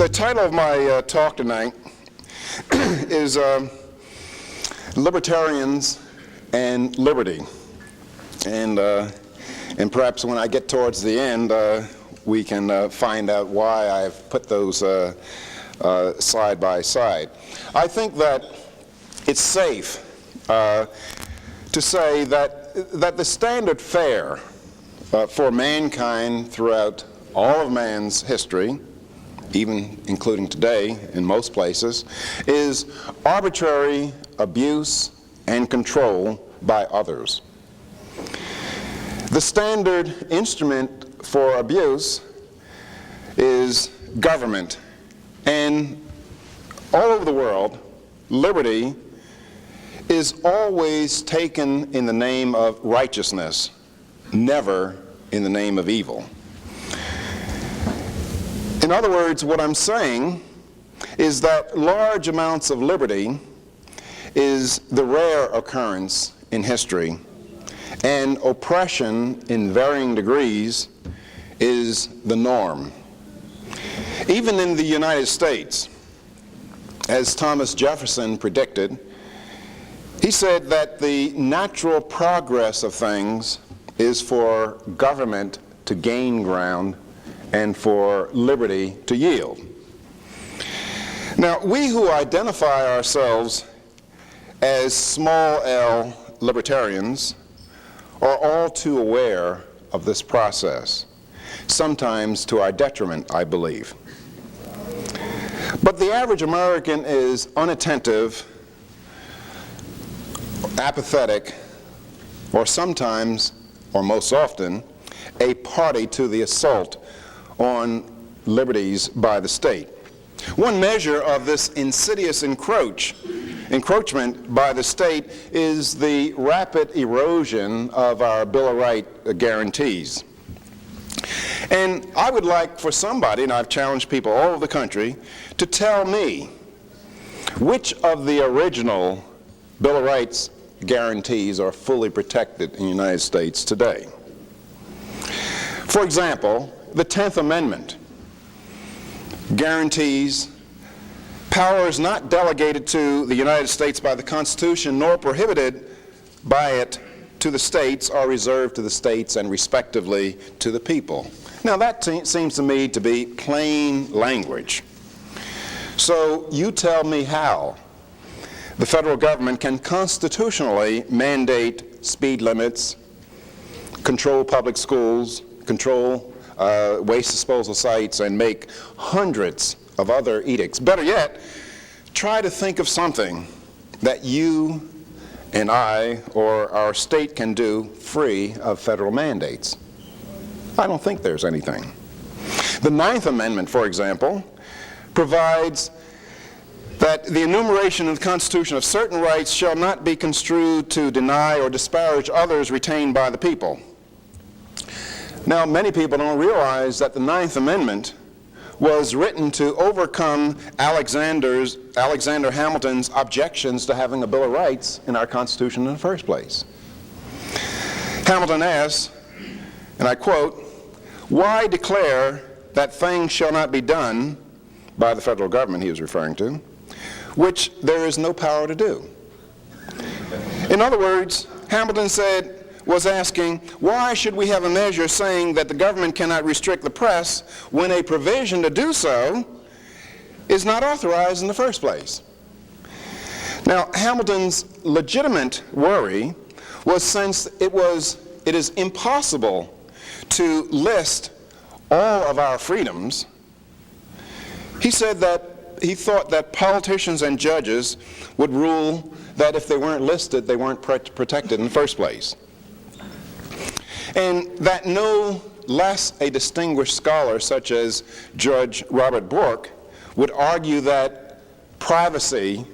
The title of my talk tonight is Libertarians and Liberty. And perhaps when I get towards the end, we can find out why I've put those side by side. I think that it's safe to say that the standard fare for mankind throughout all of man's history, even including today in most places, is arbitrary abuse and control by others. The standard instrument for abuse is government. And all over the world, liberty is always taken in the name of righteousness, never in the name of evil. In other words, what I'm saying is that large amounts of liberty is the rare occurrence in history, and oppression in varying degrees is the norm. Even in the United States, as Thomas Jefferson predicted, he said that the natural progress of things is for government to gain ground and for liberty to yield. Now, we who identify ourselves as small L libertarians are all too aware of this process, sometimes to our detriment, I believe. But the average American is unattentive, apathetic, or sometimes, or most often, a party to the assault on liberties by the state. One measure of this insidious encroachment by the state is the rapid erosion of our Bill of Rights guarantees. And I would like for somebody, and I've challenged people all over the country, to tell me which of the original Bill of Rights guarantees are fully protected in the United States today. For example, the 10th Amendment guarantees powers not delegated to the United States by the Constitution nor prohibited by it to the states are reserved to the states and respectively to the people. Now that seems to me to be plain language. So you tell me how the federal government can constitutionally mandate speed limits, control public schools, control waste disposal sites, and make hundreds of other edicts. Better yet, try to think of something that you and I or our state can do free of federal mandates. I don't think there's anything. The 9th Amendment, for example, provides that the enumeration in the Constitution of certain rights shall not be construed to deny or disparage others retained by the people. Now, many people don't realize that the 9th Amendment was written to overcome Alexander Hamilton's objections to having a Bill of Rights in our Constitution in the first place. Hamilton asks, and I quote, "Why declare that things shall not be done," by the federal government he was referring to, "which there is no power to do?" In other words, Hamilton was asking, why should we have a measure saying that the government cannot restrict the press when a provision to do so is not authorized in the first place? Now, Hamilton's legitimate worry was since it is impossible to list all of our freedoms, he said that he thought that politicians and judges would rule that if they weren't listed, they weren't protected in the first place. And that no less a distinguished scholar such as Judge Robert Bork would argue that privacy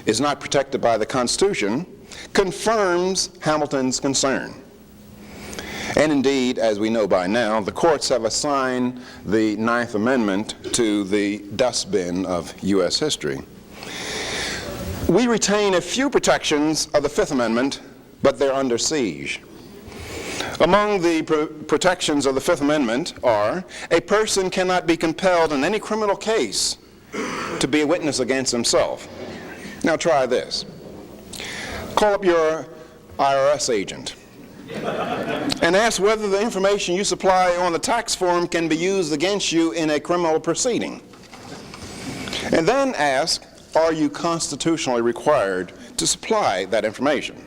is not protected by the Constitution confirms Hamilton's concern. And indeed, as we know by now, the courts have assigned the 9th Amendment to the dustbin of U.S. history. We retain a few protections of the 5th Amendment, but they're under siege. Among the protections of the Fifth Amendment are, a person cannot be compelled in any criminal case to be a witness against himself. Now try this. Call up your IRS agent and ask whether the information you supply on the tax form can be used against you in a criminal proceeding. And then ask, are you constitutionally required to supply that information?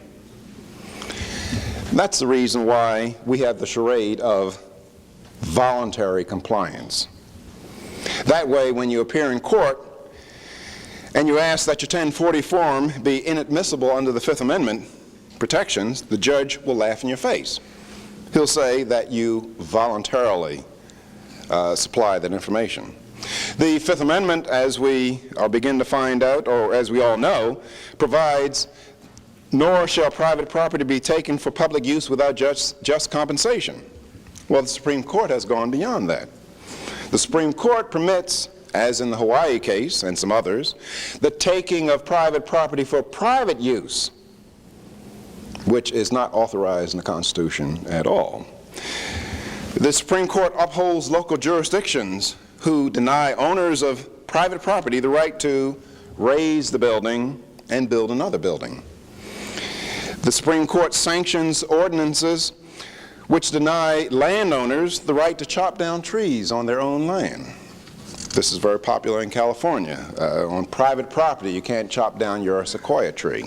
That's the reason why we have the charade of voluntary compliance. That way, when you appear in court and you ask that your 1040 form be inadmissible under the Fifth Amendment protections, the judge will laugh in your face. He'll say that you voluntarily supply that information. The Fifth Amendment, as we begin to find out, or as we all know, provides, nor shall private property be taken for public use without just compensation. Well, the Supreme Court has gone beyond that. The Supreme Court permits, as in the Hawaii case and some others, the taking of private property for private use, which is not authorized in the Constitution at all. The Supreme Court upholds local jurisdictions who deny owners of private property the right to raise the building and build another building. The Supreme Court sanctions ordinances which deny landowners the right to chop down trees on their own land. This is very popular in California. On private property, you can't chop down your sequoia tree.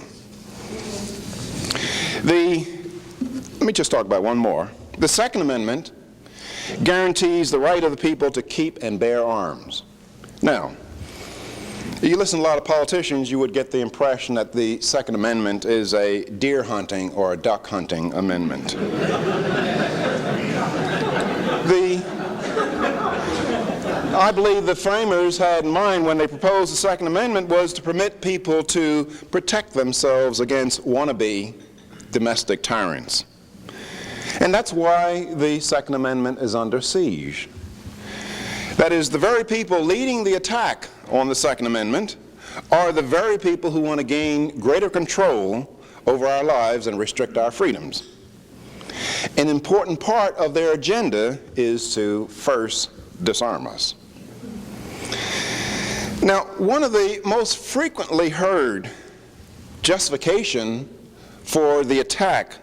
Let me just talk about one more. The Second Amendment guarantees the right of the people to keep and bear arms. Now, you listen to a lot of politicians, you would get the impression that the Second Amendment is a deer hunting or a duck hunting amendment. I believe the framers had in mind when they proposed the Second Amendment was to permit people to protect themselves against wannabe domestic tyrants. And that's why the Second Amendment is under siege. That is, the very people leading the attack on the Second Amendment are the very people who want to gain greater control over our lives and restrict our freedoms. An important part of their agenda is to first disarm us. Now, one of the most frequently heard justification for the attack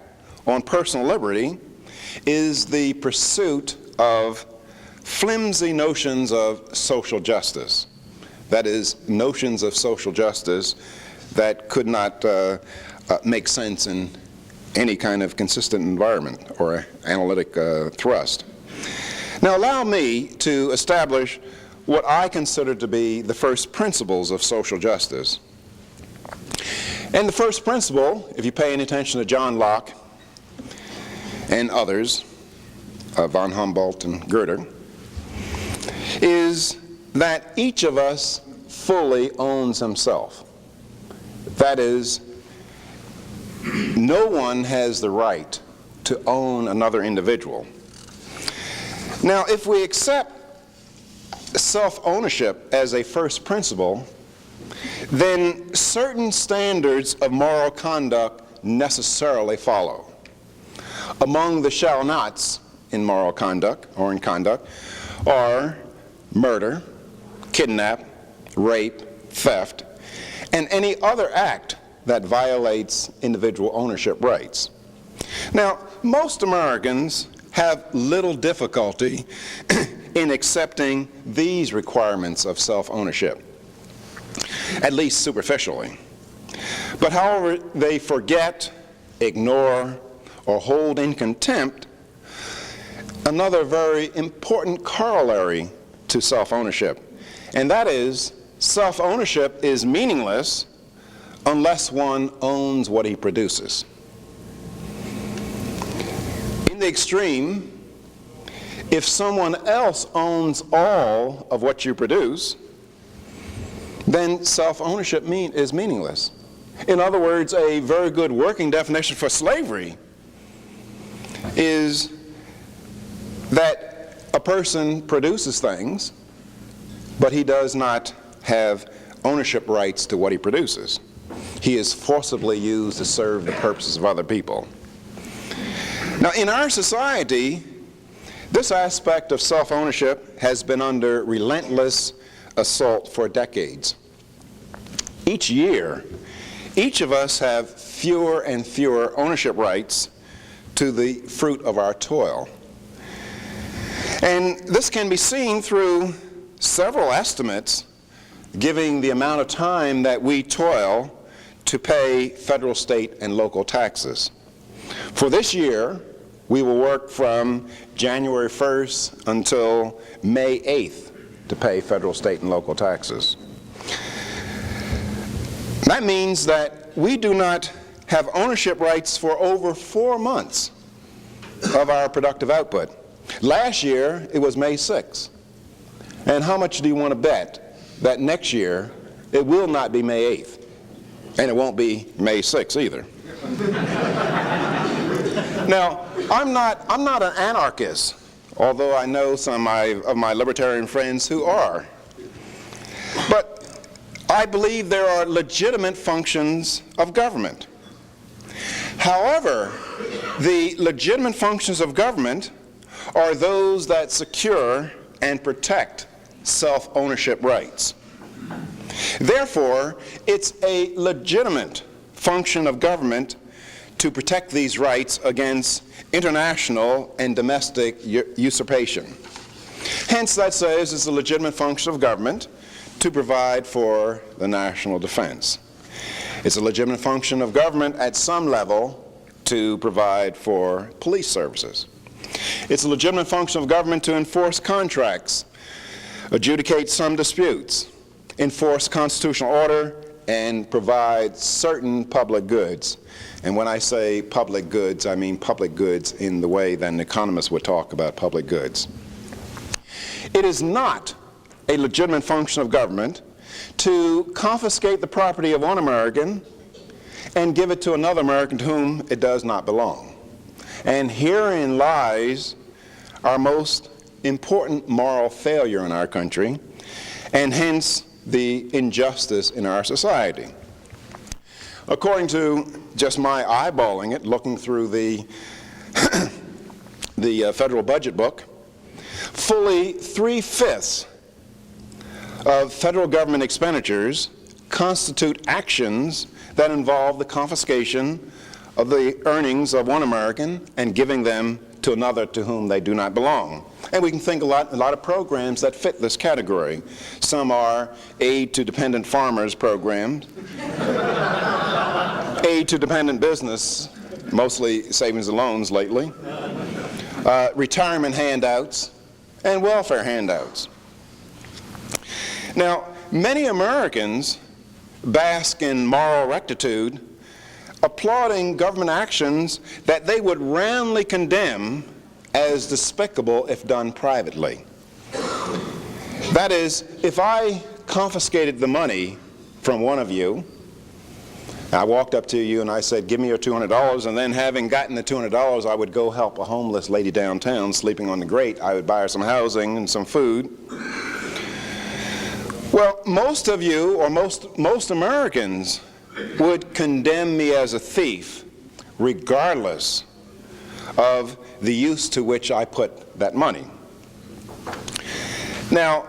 on personal liberty is the pursuit of flimsy notions of social justice. That is, notions of social justice that could not make sense in any kind of consistent environment or analytic thrust. Now, allow me to establish what I consider to be the first principles of social justice. And the first principle, if you pay any attention to John Locke and others, von Humboldt and Goethe, is that each of us fully owns himself. That is, no one has the right to own another individual. Now, if we accept self-ownership as a first principle, then certain standards of moral conduct necessarily follow. Among the shall nots in moral conduct or in conduct are murder, kidnap, rape, theft, and any other act that violates individual ownership rights. Now, most Americans have little difficulty in accepting these requirements of self-ownership, at least superficially. But however, they forget, ignore, or hold in contempt another very important corollary to self-ownership, and that is self-ownership is meaningless unless one owns what he produces. In the extreme, if someone else owns all of what you produce, then self-ownership is meaningless. In other words, a very good working definition for slavery is that a person produces things, but he does not have ownership rights to what he produces. He is forcibly used to serve the purposes of other people. Now, in our society, this aspect of self-ownership has been under relentless assault for decades. Each year, each of us have fewer and fewer ownership rights to the fruit of our toil. And this can be seen through several estimates giving the amount of time that we toil to pay federal, state, and local taxes. For this year, we will work from January 1st until May 8th to pay federal, state, and local taxes. That means that we do not have ownership rights for over 4 months of our productive output. Last year, it was May 6th. And how much do you want to bet that next year it will not be May 8th? And it won't be May 6th either. Now, I'm not an anarchist, although I know some of my libertarian friends who are. But I believe there are legitimate functions of government. However, the legitimate functions of government are those that secure and protect self-ownership rights. Therefore, it's a legitimate function of government to protect these rights against international and domestic usurpation. Hence, that says it's a legitimate function of government to provide for the national defense. It's a legitimate function of government at some level to provide for police services. It's a legitimate function of government to enforce contracts, adjudicate some disputes, enforce constitutional order, and provide certain public goods. And when I say public goods, I mean public goods in the way that an economist would talk about public goods. It is not a legitimate function of government to confiscate the property of one American and give it to another American to whom it does not belong. And herein lies our most important moral failure in our country, and hence the injustice in our society. According to just my eyeballing it, looking through the federal budget book, fully 3/5 of federal government expenditures constitute actions that involve the confiscation of the earnings of one American and giving them to another to whom they do not belong. And we can think a lot of programs that fit this category. Some are aid to dependent farmers programs, aid to dependent business, mostly savings and loans lately, retirement handouts, and welfare handouts. Now, many Americans bask in moral rectitude, applauding government actions that they would roundly condemn as despicable if done privately. That is, if I confiscated the money from one of you, I walked up to you and I said, give me your $200, and then having gotten the $200, I would go help a homeless lady downtown sleeping on the grate. I would buy her some housing and some food. Well, most of you, or most Americans, would condemn me as a thief regardless of the use to which I put that money. Now,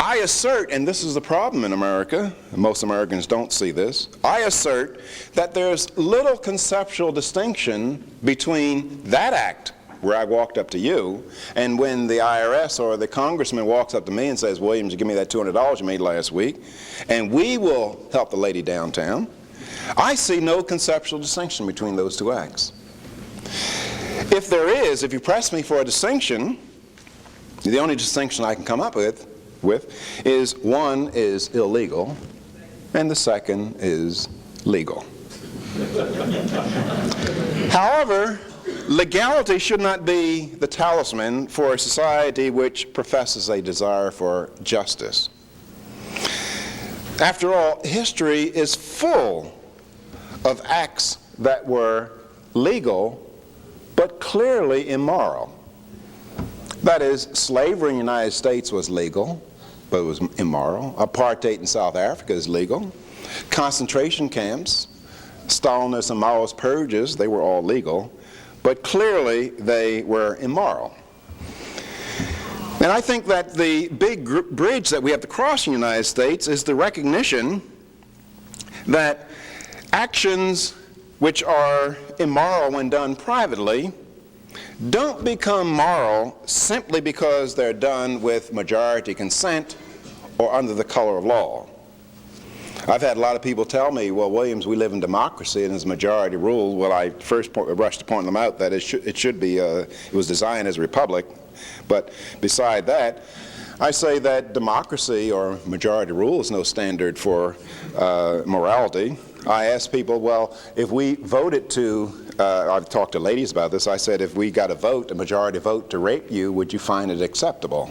I assert, and this is the problem in America, most Americans don't see this, I assert that there's little conceptual distinction between that act where I walked up to you and when the IRS or the congressman walks up to me and says, Williams, you give me that $200 you made last week, and we will help the lady downtown. I see no conceptual distinction between those two acts. If there is, if you press me for a distinction, the only distinction I can come up with is one is illegal and the second is legal. However, legality should not be the talisman for a society which professes a desire for justice. After all, history is full of acts that were legal but clearly immoral. That is, slavery in the United States was legal, but it was immoral. Apartheid in South Africa is legal. Concentration camps Stalinist and Maoist purges, they were all legal, but clearly they were immoral. And I think that the big bridge that we have to cross in the United States is the recognition that actions which are immoral when done privately don't become moral simply because they're done with majority consent or under the color of law. I've had a lot of people tell me, well, Williams, we live in democracy and there's majority rule. Well, I first rushed to point them out that it should be, it was designed as a republic. But beside that, I say that democracy or majority rule is no standard for morality. I ask people, well, if we voted to, I've talked to ladies about this, I said, if we got a vote, a majority vote to rape you, would you find it acceptable?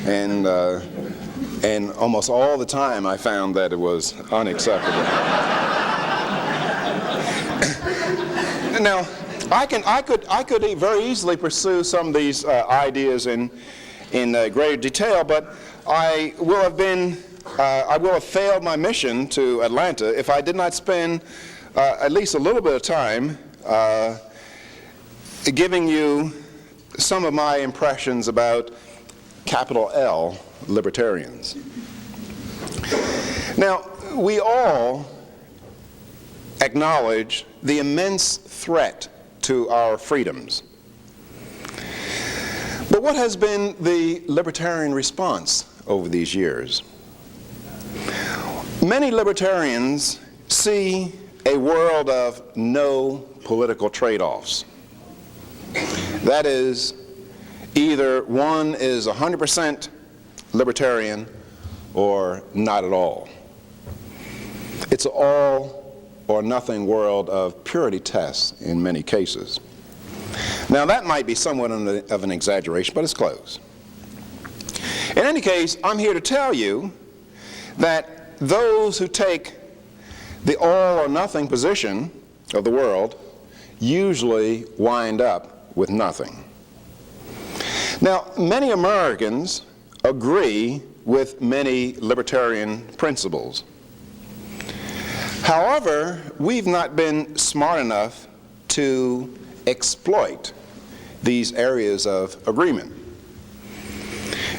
And almost all the time I found that it was unacceptable. Now, I could very easily pursue some of these ideas in greater detail, but I will have failed my mission to Atlanta if I did not spend at least a little bit of time giving you some of my impressions about capital L libertarians. Now, we all acknowledge the immense threat to our freedoms. But what has been the libertarian response over these years? Many libertarians see a world of no political trade-offs. That is, either one is 100% libertarian or not at all. It's an all or nothing world of purity tests in many cases. Now that might be somewhat of an exaggeration, but it's close. In any case, I'm here to tell you that those who take the all or nothing position of the world usually wind up with nothing. Now, many Americans agree with many libertarian principles. However, we've not been smart enough to exploit these areas of agreement.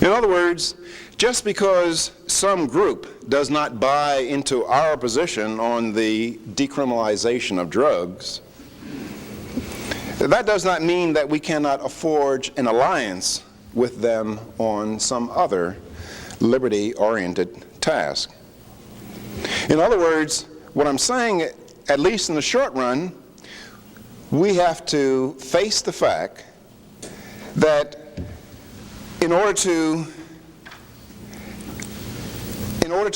In other words, just because some group does not buy into our position on the decriminalization of drugs, that does not mean that we cannot forge an alliance with them on some other liberty-oriented task. In other words, what I'm saying, at least in the short run, we have to face the fact that in order to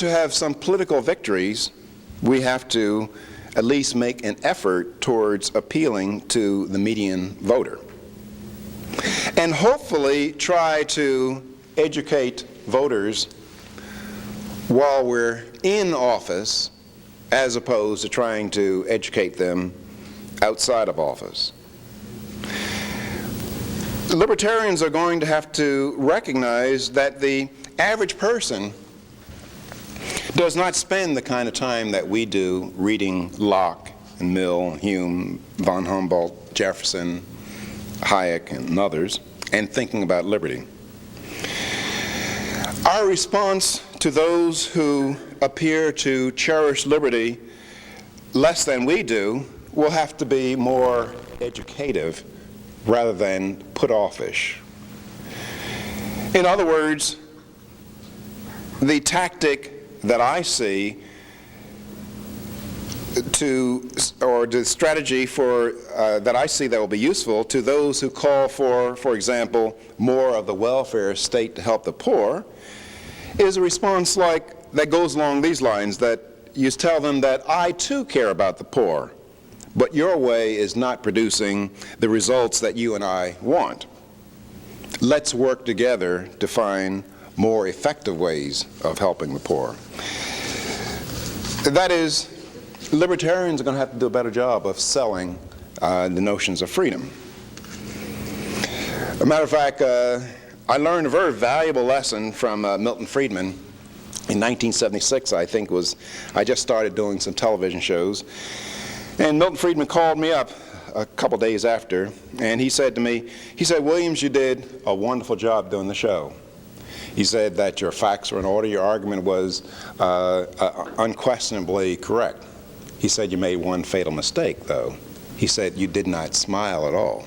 have some political victories, we have to at least make an effort towards appealing to the median voter. And hopefully try to educate voters while we're in office, as opposed to trying to educate them outside of office. The libertarians are going to have to recognize that the average person does not spend the kind of time that we do reading Locke and Mill, Hume, von Humboldt, Jefferson, Hayek, and others, and thinking about liberty. Our response to those who appear to cherish liberty less than we do will have to be more educative rather than put-offish. In other words, the tactic that I see or the strategy that I see that will be useful to those who call for example, more of the welfare state to help the poor, is a response that goes along these lines, that you tell them that I too care about the poor, but your way is not producing the results that you and I want. Let's work together to find more effective ways of helping the poor. That is, libertarians are going to have to do a better job of selling the notions of freedom. As a matter of fact, I learned a very valuable lesson from Milton Friedman in 1976, I think I just started doing some television shows. And Milton Friedman called me up a couple days after, and he said to me, he said, "Williams, you did a wonderful job doing the show." He said that your facts were in order, your argument was unquestionably correct. He said you made one fatal mistake, though. He said you did not smile at all.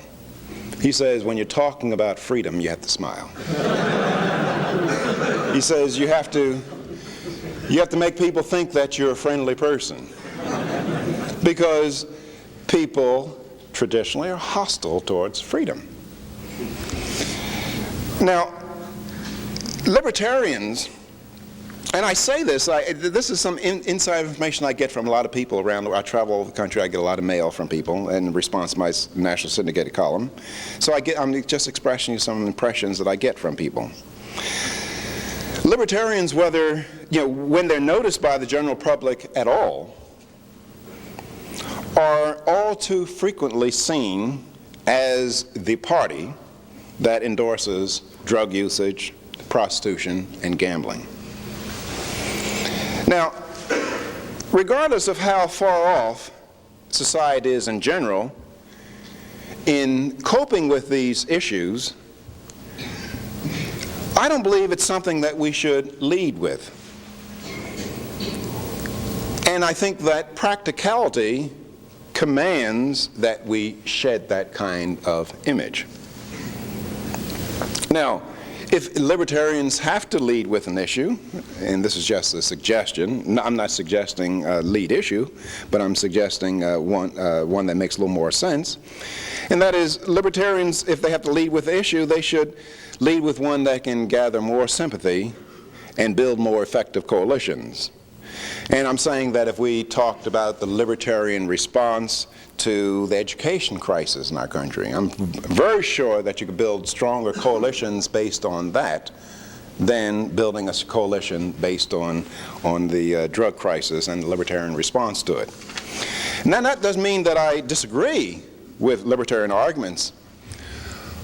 He says when you're talking about freedom, you have to smile. He says you have to make people think that you're a friendly person, because people traditionally are hostile towards freedom. Now, libertarians, and I say this, this is some inside information I get from a lot of people around. I travel all over the country. I get a lot of mail from people in response to my national syndicated column. So I'm just expressing some impressions that I get from people. Libertarians, whether, when they're noticed by the general public at all, are all too frequently seen as the party that endorses drug usage, prostitution, and gambling. Now, regardless of how far off society is in general, in coping with these issues, I don't believe it's something that we should lead with. And I think that practicality commands that we shed that kind of image. Now, if libertarians have to lead with an issue, and this is just a suggestion, I'm not suggesting a lead issue, but I'm suggesting one that makes a little more sense, and that is libertarians, if they have to lead with the issue, they should lead with one that can gather more sympathy and build more effective coalitions. And I'm saying that if we talked about the libertarian response to the education crisis in our country, I'm very sure that you could build stronger coalitions based on that than building a coalition based on the drug crisis and the libertarian response to it. Now, that doesn't mean that I disagree with libertarian arguments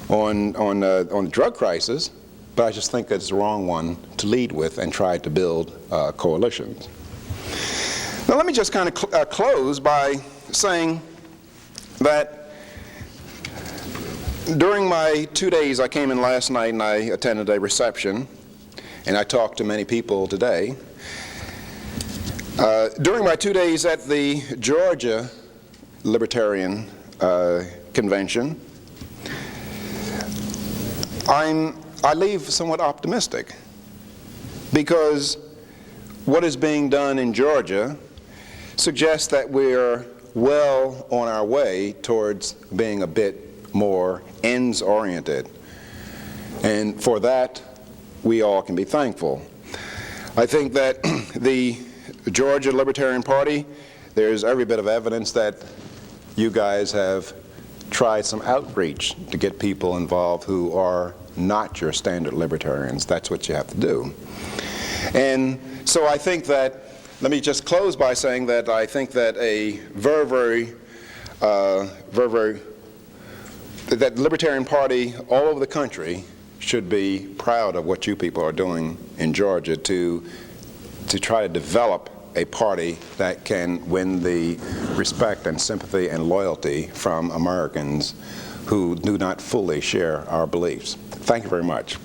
on the drug crisis, but I just think it's the wrong one to lead with and try to build coalitions. Now, let me just kind of close by saying that during my 2 days, I came in last night and I attended a reception, and I talked to many people today. During my 2 days at the Georgia Libertarian Convention, I leave somewhat optimistic, because what is being done in Georgia suggests that we're well on our way towards being a bit more ends-oriented. And for that, we all can be thankful. I think that the Georgia Libertarian Party, there's every bit of evidence that you guys have tried some outreach to get people involved who are not your standard libertarians. That's what you have to do. And so I think that, let me just close by saying that I think that that the Libertarian Party all over the country should be proud of what you people are doing in Georgia to try to develop a party that can win the respect and sympathy and loyalty from Americans who do not fully share our beliefs. Thank you very much.